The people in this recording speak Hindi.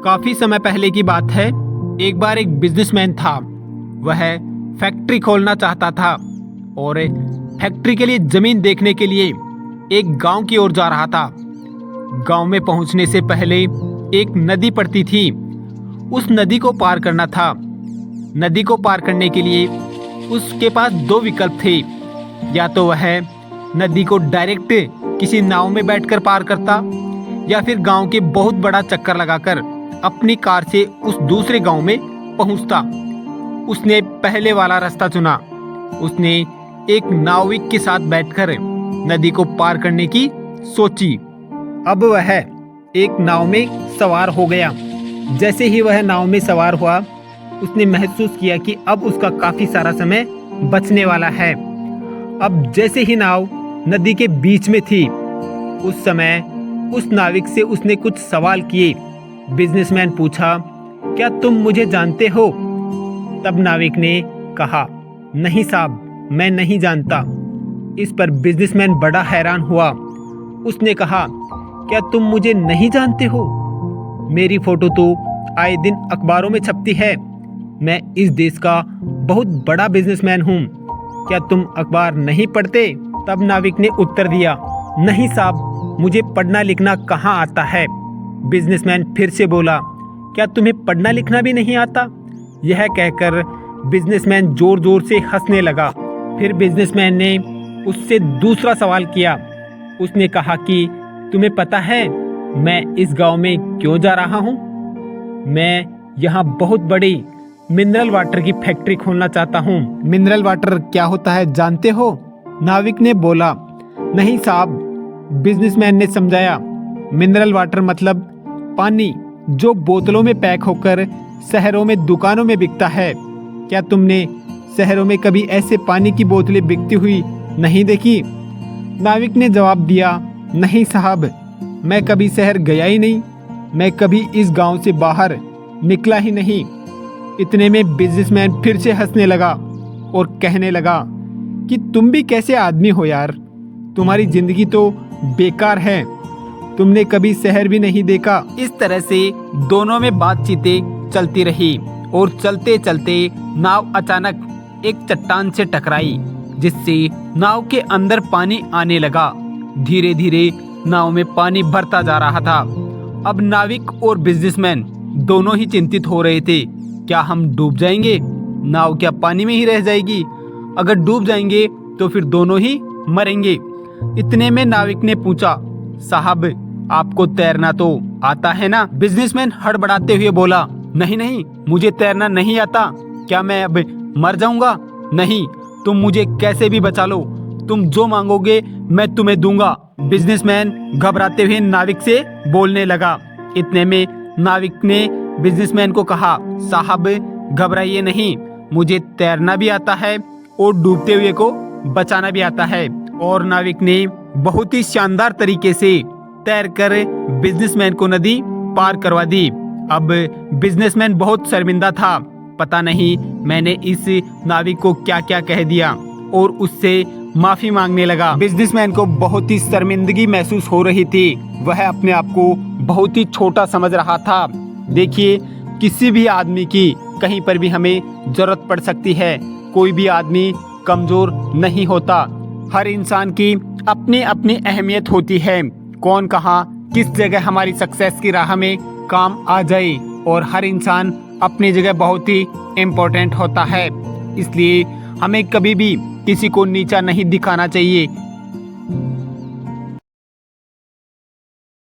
काफी समय पहले की बात है। एक बार एक बिजनेसमैन था। वह फैक्ट्री खोलना चाहता था और फैक्ट्री के लिए जमीन देखने के लिए एक गांव की ओर जा रहा था। गांव में पहुंचने से पहले एक नदी पड़ती थी। उस नदी को पार करना था। नदी को पार करने के लिए उसके पास दो विकल्प थे। या तो वह नदी को डायरेक्ट किसी नाव में बैठकर पार करता या फिर गांव के बहुत बड़ा चक्कर लगाकर अपनी कार से उस दूसरे गांव में पहुंचता। उसने पहले वाला रास्ता चुना। उसने एक नाविक के साथ बैठकर नदी को पार करने की सोची। अब वह एक नाव में सवार हो गया। जैसे ही वह नाव में सवार हुआ, उसने महसूस किया कि अब उसका काफी सारा समय बचने वाला है। अब जैसे ही नाव नदी के बीच में थी, उस समय उस नाविक से उसने कुछ सवाल किए। बिजनेसमैन पूछा, क्या तुम मुझे जानते हो? तब नाविक ने कहा, नहीं साहब, मैं नहीं जानता। इस पर बिजनेसमैन बड़ा हैरान हुआ। उसने कहा, क्या तुम मुझे नहीं जानते हो? मेरी फोटो तो आए दिन अखबारों में छपती है। मैं इस देश का बहुत बड़ा बिजनेसमैन हूँ। क्या तुम अखबार नहीं पढ़ते? तब नाविक ने उत्तर दिया, नहीं साहब, मुझे पढ़ना लिखना कहाँ आता है। बिजनेसमैन फिर से बोला, क्या तुम्हें पढ़ना लिखना भी नहीं आता? यह कहकर बिजनेसमैन जोर जोर से हंसने लगा। फिर बिजनेसमैन ने उससे दूसरा सवाल किया। उसने कहा कि तुम्हें पता है मैं इस गांव में क्यों जा रहा हूँ? मैं यहाँ बहुत बड़ी मिनरल वाटर की फैक्ट्री खोलना चाहता हूँ। मिनरल वाटर क्या होता है जानते हो? नाविक ने बोला, नहीं साहब। बिजनेसमैन ने समझाया, मिनरल वाटर मतलब पानी जो बोतलों में पैक होकर शहरों में दुकानों में बिकता है। क्या तुमने शहरों में कभी ऐसे पानी की बोतलें बिकती हुई नहीं देखी? नाविक ने जवाब दिया, नहीं साहब, मैं कभी शहर गया ही नहीं। मैं कभी इस गांव से बाहर निकला ही नहीं। इतने में बिजनेसमैन फिर से हंसने लगा और कहने लगा कि तुम भी कैसे आदमी हो यार, तुम्हारी जिंदगी तो बेकार है। तुमने कभी शहर भी नहीं देखा। इस तरह से दोनों में बातचीतें चलती रही और चलते चलते नाव अचानक एक चट्टान से टकराई, जिससे नाव के अंदर पानी आने लगा। धीरे धीरे नाव में पानी भरता जा रहा था। अब नाविक और बिजनेसमैन दोनों ही चिंतित हो रहे थे। क्या हम डूब जाएंगे? नाव क्या पानी में ही रह जाएगी? अगर डूब जाएंगे तो फिर दोनों ही मरेंगे। इतने में नाविक ने पूछा, साहब, आपको तैरना तो आता है ना? बिजनेसमैन हड़बड़ाते हुए बोला, नहीं नहीं, मुझे तैरना नहीं आता। क्या मैं अब मर जाऊंगा? नहीं, तुम मुझे कैसे भी बचा लो। तुम जो मांगोगे मैं तुम्हें दूंगा। बिजनेसमैन घबराते हुए नाविक से बोलने लगा। इतने में नाविक ने बिजनेसमैन को कहा, साहब घबराइए नहीं, मुझे तैरना भी आता है और डूबते हुए को बचाना भी आता है। और नाविक ने बहुत ही शानदार तरीके से तैरकर बिजनेसमैन को नदी पार करवा दी। अब बिजनेसमैन बहुत शर्मिंदा था। पता नहीं मैंने इस नाविक को क्या क्या कह दिया, और उससे माफी मांगने लगा। बिजनेसमैन को बहुत ही शर्मिंदगी महसूस हो रही थी। वह अपने आप को बहुत ही छोटा समझ रहा था। देखिए, किसी भी आदमी की कहीं पर भी हमें जरूरत पड़ सकती है। कोई भी आदमी कमजोर नहीं होता। हर इंसान की अपनी अपनी अहमियत होती है। कौन कहाँ किस जगह हमारी सक्सेस की राह में काम आ जाए, और हर इंसान अपनी जगह बहुत ही इम्पोर्टेंट होता है। इसलिए हमें कभी भी किसी को नीचा नहीं दिखाना चाहिए।